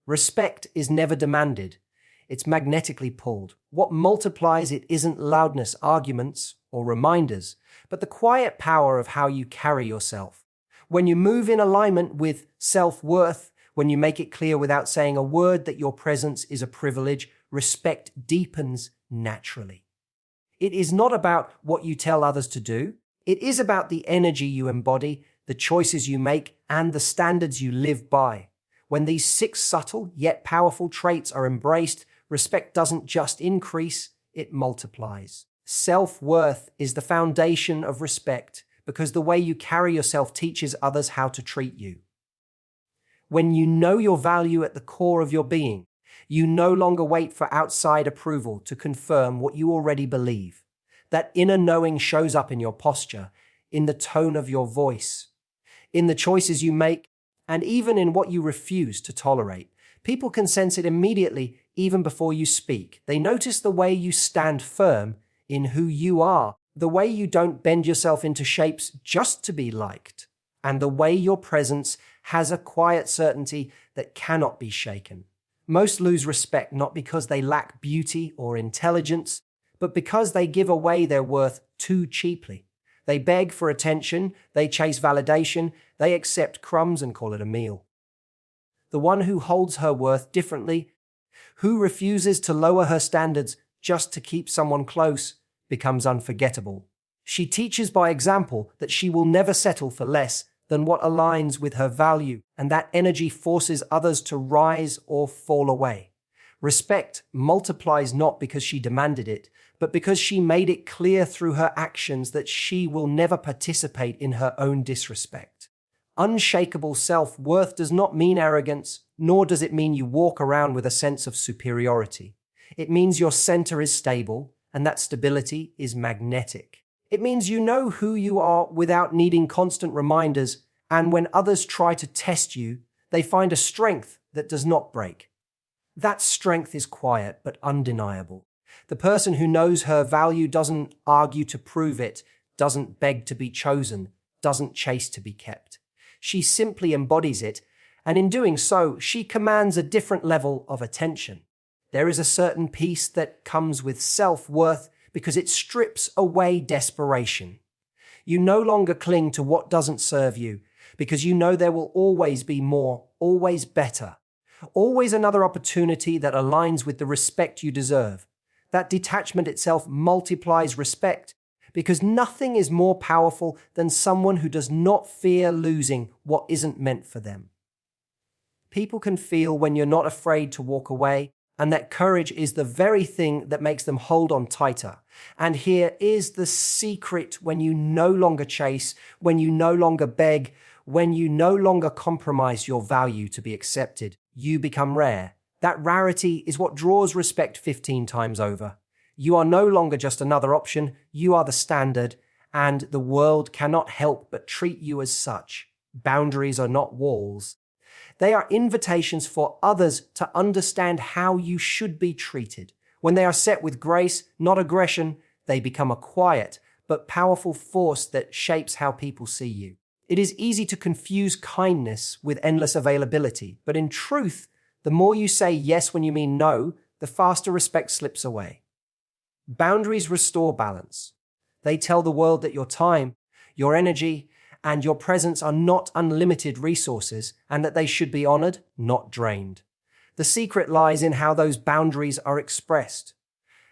Respect is never demanded. It's magnetically pulled. What multiplies it isn't loudness, arguments, or reminders, but the quiet power of how you carry yourself. When you move in alignment with self-worth, when you make it clear without saying a word that your presence is a privilege, respect deepens naturally. It is not about what you tell others to do. It is about the energy you embody, the choices you make, and the standards you live by. When these 6 subtle yet powerful traits are embraced, respect doesn't just increase, it multiplies. Self-worth is the foundation of respect because the way you carry yourself teaches others how to treat you. When you know your value at the core of your being, you no longer wait for outside approval to confirm what you already believe. That inner knowing shows up in your posture, in the tone of your voice, in the choices you make, and even in what you refuse to tolerate. People can sense it immediately, even before you speak. They notice the way you stand firm in who you are, the way you don't bend yourself into shapes just to be liked, and the way your presence has a quiet certainty that cannot be shaken. Most lose respect not because they lack beauty or intelligence, but because they give away their worth too cheaply. They beg for attention, they chase validation, they accept crumbs and call it a meal. The one who holds her worth differently, who refuses to lower her standards just to keep someone close, becomes unforgettable. She teaches by example that she will never settle for less than what aligns with her value, and that energy forces others to rise or fall away. Respect multiplies not because she demanded it, but because she made it clear through her actions that she will never participate in her own disrespect. Unshakable self-worth does not mean arrogance, nor does it mean you walk around with a sense of superiority. It means your center is stable, and that stability is magnetic. It means you know who you are without needing constant reminders, and when others try to test you, they find a strength that does not break. That strength is quiet but undeniable. The person who knows her value doesn't argue to prove it, doesn't beg to be chosen, doesn't chase to be kept. She simply embodies it, and in doing so, she commands a different level of attention. There is a certain peace that comes with self-worth because it strips away desperation. You no longer cling to what doesn't serve you because you know there will always be more, always better, always another opportunity that aligns with the respect you deserve. That detachment itself multiplies respect because nothing is more powerful than someone who does not fear losing what isn't meant for them. People can feel when you're not afraid to walk away, and that courage is the very thing that makes them hold on tighter. And here is the secret: when you no longer chase, when you no longer beg, when you no longer compromise your value to be accepted, you become rare. That rarity is what draws respect 15 times over. You are no longer just another option, you are the standard, and the world cannot help but treat you as such. Boundaries are not walls. They are invitations for others to understand how you should be treated. When they are set with grace, not aggression, they become a quiet but powerful force that shapes how people see you. It is easy to confuse kindness with endless availability, but in truth, the more you say yes when you mean no, the faster respect slips away. Boundaries restore balance. They tell the world that your time, your energy, and your presence are not unlimited resources, and that they should be honored, not drained. The secret lies in how those boundaries are expressed.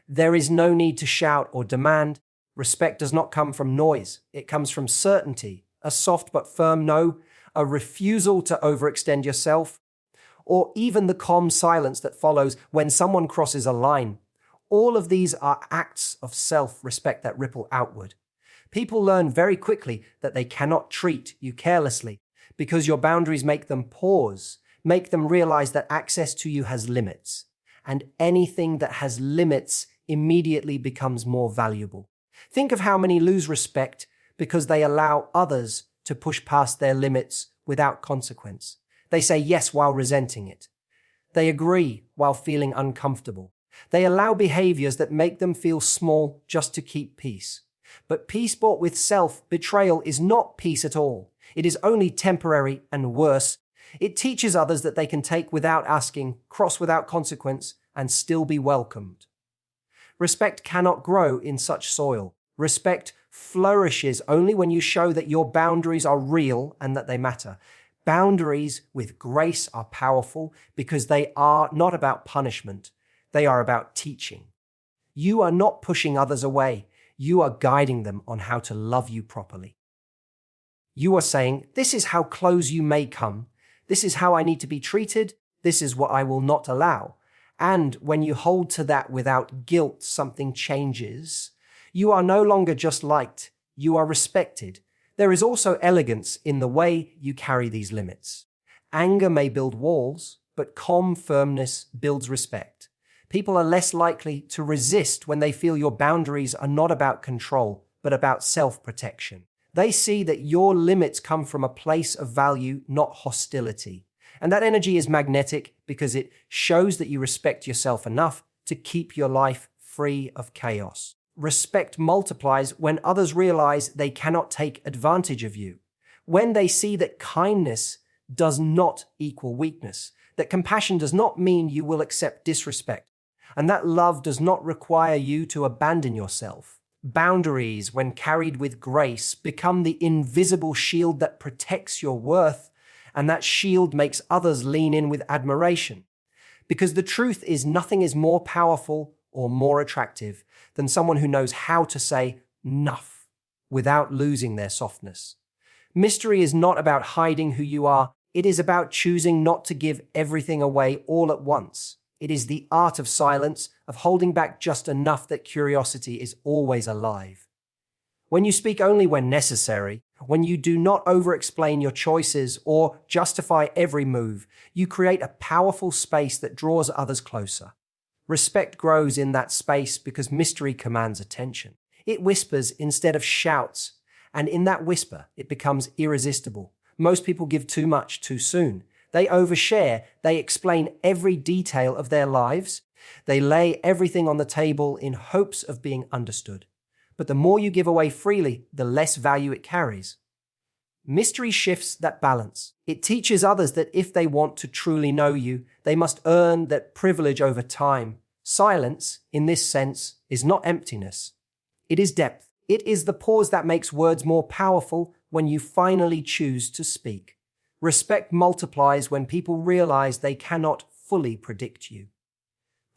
There is no need to shout or demand. Respect does not come from noise. It comes from certainty, a soft but firm no, a refusal to overextend yourself, or even the calm silence that follows when someone crosses a line. All of these are acts of self-respect that ripple outward. People learn very quickly that they cannot treat you carelessly because your boundaries make them pause, make them realize that access to you has limits, and anything that has limits immediately becomes more valuable. Think of how many lose respect because they allow others to push past their limits without consequence. They say yes while resenting it. They agree while feeling uncomfortable. They allow behaviors that make them feel small just to keep peace. But peace bought with self-betrayal is not peace at all. It is only temporary, and worse, It teaches others that they can take without asking, cross without consequence, and still be welcomed. Respect cannot grow in such soil. Respect flourishes only when you show that your boundaries are real and that they matter. Boundaries with grace are powerful because they are not about punishment. They are about teaching. You are not pushing others away. You are guiding them on how to love you properly. You are saying, this is how close you may come. This is how I need to be treated. This is what I will not allow. And when you hold to that without guilt, something changes. You are no longer just liked. You are respected. There is also elegance in the way you carry these limits. Anger may build walls, but calm firmness builds respect. People are less likely to resist when they feel your boundaries are not about control, but about self-protection. They see that your limits come from a place of value, not hostility. And that energy is magnetic because it shows that you respect yourself enough to keep your life free of chaos. Respect multiplies when others realize they cannot take advantage of you. When they see that kindness does not equal weakness, that compassion does not mean you will accept disrespect, and that love does not require you to abandon yourself. Boundaries, when carried with grace, become the invisible shield that protects your worth, and that shield makes others lean in with admiration. Because the truth is, nothing is more powerful or more attractive than someone who knows how to say "nuff" without losing their softness. Mystery is not about hiding who you are. It is about choosing not to give everything away all at once. It is the art of silence, of holding back just enough that curiosity is always alive. When you speak only when necessary, when you do not over-explain your choices or justify every move, you create a powerful space that draws others closer. Respect grows in that space because mystery commands attention. It whispers instead of shouts, and in that whisper, it becomes irresistible. Most people give too much too soon. They overshare, they explain every detail of their lives, they lay everything on the table in hopes of being understood. But the more you give away freely, the less value it carries. Mystery shifts that balance. It teaches others that if they want to truly know you, they must earn that privilege over time. Silence, in this sense, is not emptiness. It is depth. It is the pause that makes words more powerful when you finally choose to speak. Respect multiplies when people realize they cannot fully predict you.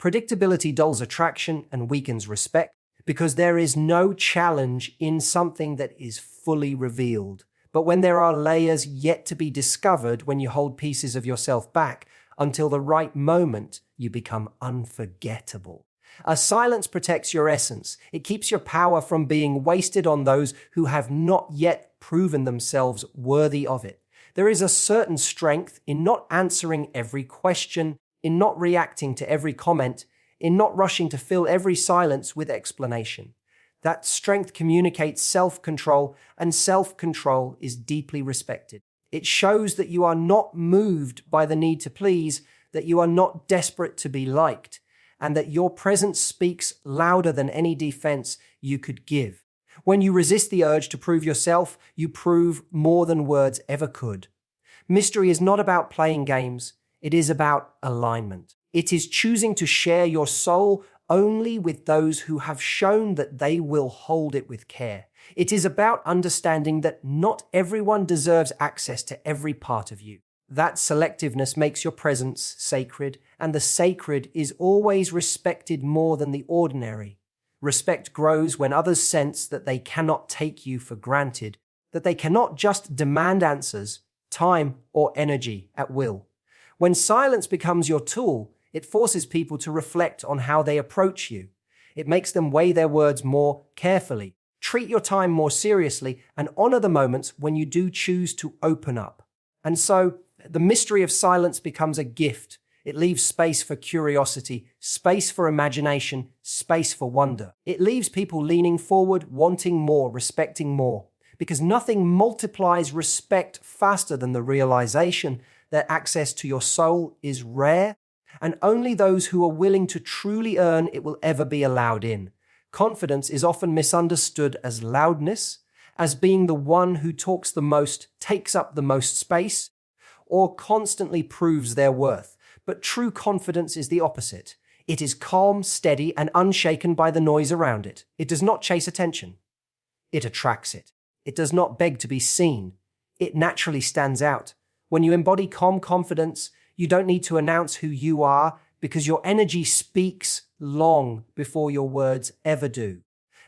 Predictability dulls attraction and weakens respect because there is no challenge in something that is fully revealed. But when there are layers yet to be discovered, when you hold pieces of yourself back until the right moment, you become unforgettable. A silence protects your essence. It keeps your power from being wasted on those who have not yet proven themselves worthy of it. There is a certain strength in not answering every question, in not reacting to every comment, in not rushing to fill every silence with explanation. That strength communicates self-control, and self-control is deeply respected. It shows that you are not moved by the need to please, that you are not desperate to be liked, and that your presence speaks louder than any defense you could give. When you resist the urge to prove yourself, you prove more than words ever could. Mystery is not about playing games. It is about alignment. It is choosing to share your soul only with those who have shown that they will hold it with care. It is about understanding that not everyone deserves access to every part of you. That selectiveness makes your presence sacred, and the sacred is always respected more than the ordinary. Respect grows when others sense that they cannot take you for granted, that they cannot just demand answers, time, or energy at will. When silence becomes your tool, it forces people to reflect on how they approach you. It makes them weigh their words more carefully, treat your time more seriously, and honor the moments when you do choose to open up. And so, the mystery of silence becomes a gift. It leaves space for curiosity, space for imagination, space for wonder. It leaves people leaning forward, wanting more, respecting more. Because nothing multiplies respect faster than the realization that access to your soul is rare, and only those who are willing to truly earn it will ever be allowed in. Confidence is often misunderstood as loudness, as being the one who talks the most, takes up the most space, or constantly proves their worth. But true confidence is the opposite. It is calm, steady, and unshaken by the noise around it. It does not chase attention. It attracts it. It does not beg to be seen. It naturally stands out. When you embody calm confidence, you don't need to announce who you are because your energy speaks long before your words ever do.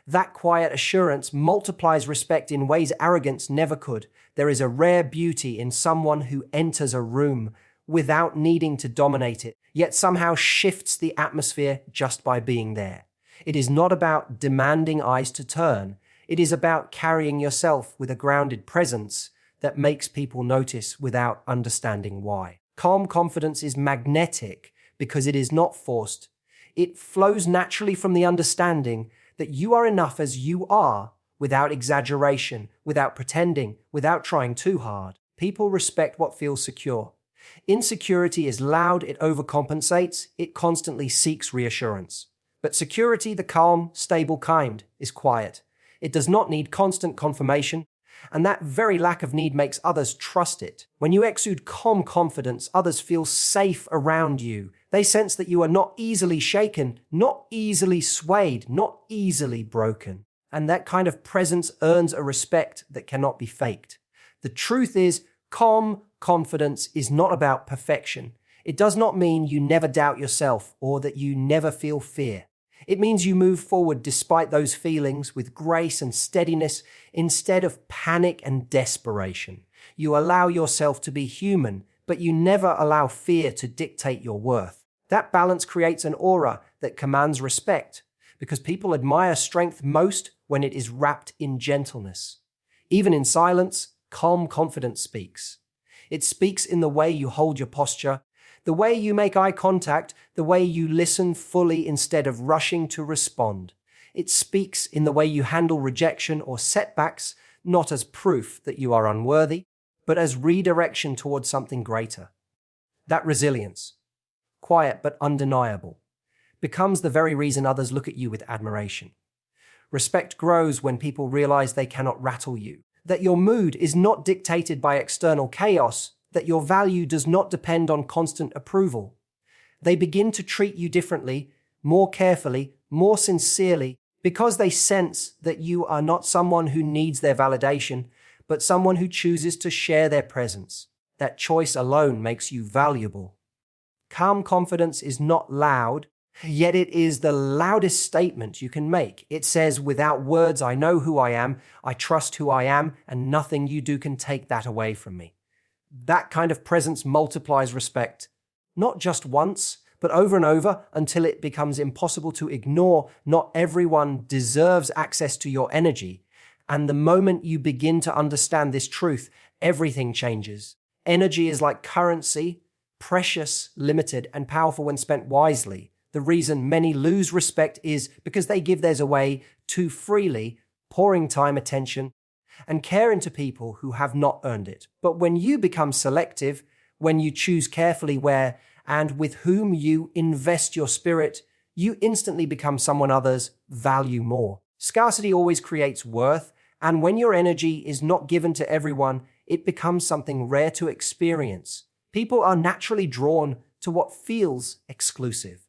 That quiet assurance multiplies respect in ways arrogance never could. There is a rare beauty in someone who enters a room without needing to dominate it, yet somehow shifts the atmosphere just by being there. It is not about demanding eyes to turn. It is about carrying yourself with a grounded presence that makes people notice without understanding why. Calm confidence is magnetic because it is not forced. It flows naturally from the understanding that you are enough as you are, without exaggeration, without pretending, without trying too hard. People respect what feels secure. Insecurity is loud, it overcompensates, it constantly seeks reassurance. But security, the calm, stable kind, is quiet. It does not need constant confirmation, and that very lack of need makes others trust it. When you exude calm confidence, others feel safe around you. They sense that you are not easily shaken, not easily swayed, not easily broken. And that kind of presence earns a respect that cannot be faked. The truth is, calm confidence is not about perfection. It does not mean you never doubt yourself or that you never feel fear. It means you move forward despite those feelings with grace and steadiness instead of panic and desperation. You allow yourself to be human, but you never allow fear to dictate your worth. That balance creates an aura that commands respect because people admire strength most when it is wrapped in gentleness. Even in silence, calm confidence speaks. It speaks in the way you hold your posture, the way you make eye contact, the way you listen fully instead of rushing to respond. It speaks in the way you handle rejection or setbacks, not as proof that you are unworthy, but as redirection towards something greater. That resilience, quiet but undeniable, becomes the very reason others look at you with admiration. Respect grows when people realize they cannot rattle you, that your mood is not dictated by external chaos, that your value does not depend on constant approval. They begin to treat you differently, more carefully, more sincerely, because they sense that you are not someone who needs their validation, but someone who chooses to share their presence. That choice alone makes you valuable. Calm confidence is not loud, yet it is the loudest statement you can make. It says, without words, I know who I am, I trust who I am, and nothing you do can take that away from me. That kind of presence multiplies respect, not just once, but over and over until it becomes impossible to ignore. Not everyone deserves access to your energy. And the moment you begin to understand this truth, everything changes. Energy is like currency, precious, limited, and powerful when spent wisely. The reason many lose respect is because they give theirs away too freely, pouring time, attention, and care into people who have not earned it. But when you become selective, when you choose carefully where and with whom you invest your spirit, you instantly become someone others value more. Scarcity always creates worth, and when your energy is not given to everyone, it becomes something rare to experience. People are naturally drawn to what feels exclusive.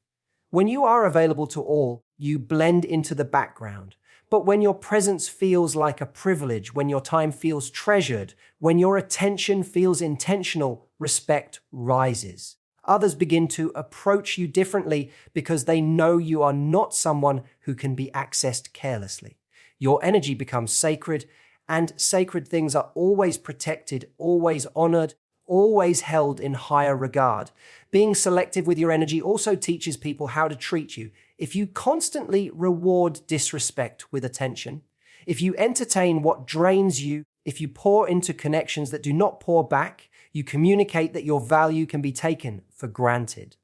When you are available to all, you blend into the background. But when your presence feels like a privilege, when your time feels treasured, when your attention feels intentional, respect rises. Others begin to approach you differently because they know you are not someone who can be accessed carelessly. Your energy becomes sacred, and sacred things are always protected, always honored, always held in higher regard. Being selective with your energy also teaches people how to treat you. If you constantly reward disrespect with attention, if you entertain what drains you, if you pour into connections that do not pour back, you communicate that your value can be taken for granted.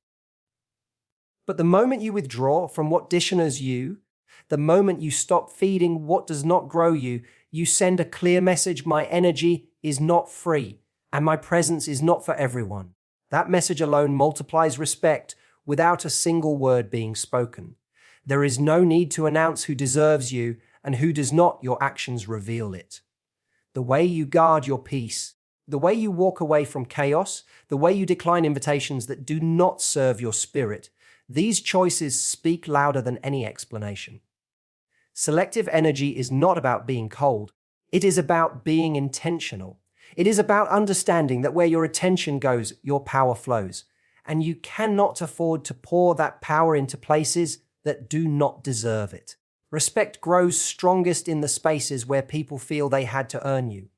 But the moment you withdraw from what dishonors you, the moment you stop feeding what does not grow you, you send a clear message: my energy is not free, and my presence is not for everyone. That message alone multiplies respect without a single word being spoken. There is no need to announce who deserves you and who does not. Your actions reveal it. The way you guard your peace, The way you walk away from chaos, the way you decline invitations that do not serve your spirit, these choices speak louder than any explanation. Selective energy is not about being cold. It is about being intentional. It is about understanding that where your attention goes, your power flows. And you cannot afford to pour that power into places that do not deserve it. Respect grows strongest in the spaces where people feel they had to earn you.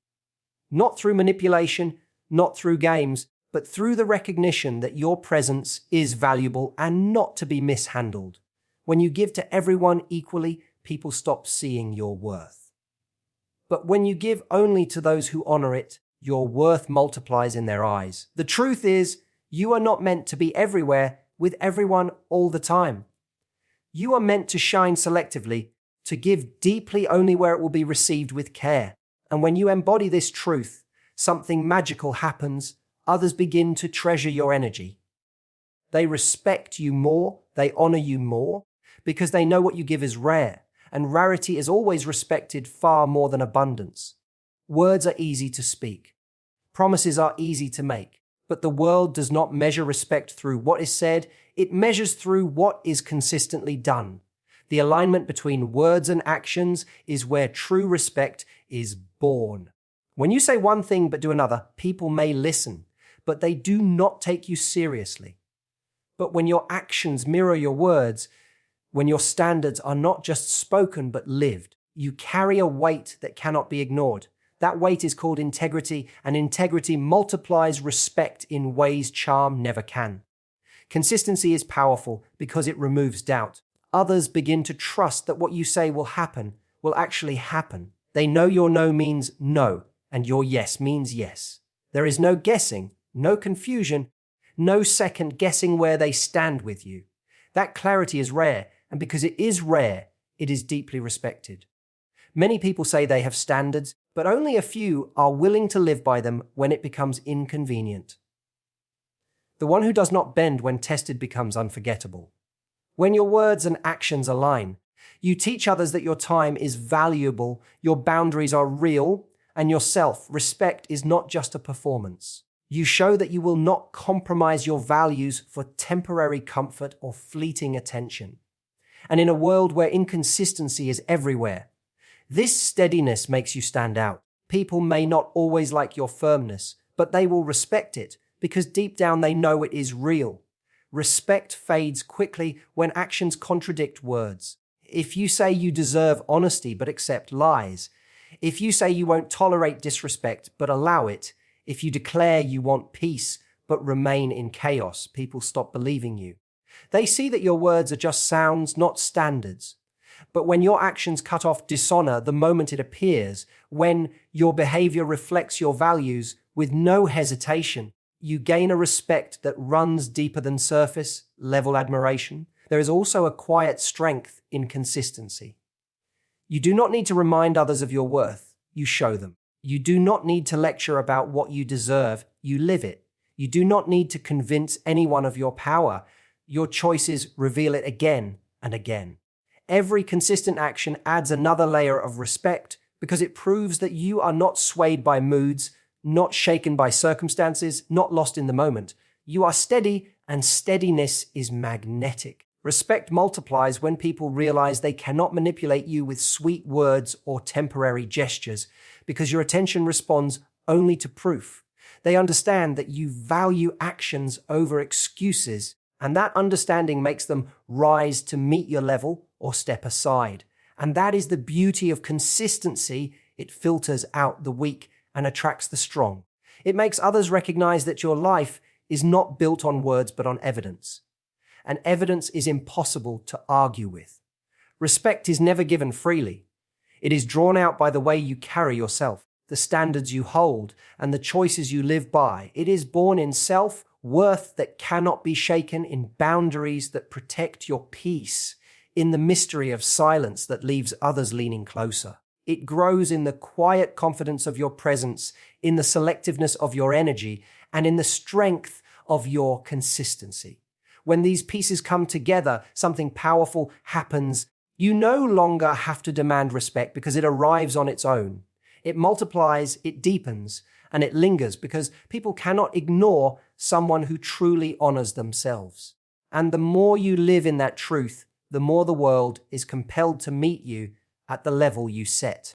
Not through manipulation, not through games, but through the recognition that your presence is valuable and not to be mishandled. When you give to everyone equally, people stop seeing your worth. But when you give only to those who honor it, your worth multiplies in their eyes. The truth is, you are not meant to be everywhere with everyone all the time. You are meant to shine selectively, to give deeply only where it will be received with care. And when you embody this truth, something magical happens. Others begin to treasure your energy. They respect you more, they honor you more, because they know what you give is rare, and rarity is always respected far more than abundance. Words are easy to speak. Promises are easy to make. But the world does not measure respect through what is said, it measures through what is consistently done. The alignment between words and actions is where true respect is born. When you say one thing but do another, people may listen, but they do not take you seriously. But when your actions mirror your words, when your standards are not just spoken but lived, you carry a weight that cannot be ignored. That weight is called integrity, and integrity multiplies respect in ways charm never can. Consistency is powerful because it removes doubt. Others begin to trust that what you say will actually happen. They know your no means no, and your yes means yes. There is no guessing, no confusion, no second guessing where they stand with you. That clarity is rare, and because it is rare, it is deeply respected. Many people say they have standards, but only a few are willing to live by them when it becomes inconvenient. The one who does not bend when tested becomes unforgettable. When your words and actions align, you teach others that your time is valuable, your boundaries are real, and your self-respect is not just a performance. You show that you will not compromise your values for temporary comfort or fleeting attention. And in a world where inconsistency is everywhere, this steadiness makes you stand out. People may not always like your firmness, but they will respect it because deep down they know it is real. Respect fades quickly when actions contradict words. If you say you deserve honesty but accept lies, if you say you won't tolerate disrespect but allow it, if you declare you want peace but remain in chaos, people stop believing you. They see that your words are just sounds, not standards. But when your actions cut off dishonor the moment it appears, when your behavior reflects your values with no hesitation, you gain a respect that runs deeper than surface level admiration. There is also a quiet strength in consistency. You do not need to remind others of your worth, you show them. You do not need to lecture about what you deserve, you live it. You do not need to convince anyone of your power. Your choices reveal it again and again. Every consistent action adds another layer of respect because it proves that you are not swayed by moods, not shaken by circumstances, not lost in the moment. You are steady, and steadiness is magnetic. Respect multiplies when people realize they cannot manipulate you with sweet words or temporary gestures because your attention responds only to proof. They understand that you value actions over excuses, and that understanding makes them rise to meet your level or step aside. And that is the beauty of consistency. It filters out the weak and attracts the strong. It makes others recognize that your life is not built on words but on evidence. And evidence is impossible to argue with. Respect is never given freely. It is drawn out by the way you carry yourself, the standards you hold, and the choices you live by. It is born in self-worth that cannot be shaken, in boundaries that protect your peace, in the mystery of silence that leaves others leaning closer. It grows in the quiet confidence of your presence, in the selectiveness of your energy, and in the strength of your consistency. When these pieces come together, something powerful happens. You no longer have to demand respect because it arrives on its own. It multiplies, it deepens, And it lingers because people cannot ignore someone who truly honors themselves. And the more you live in that truth, the more the world is compelled to meet you at the level you set.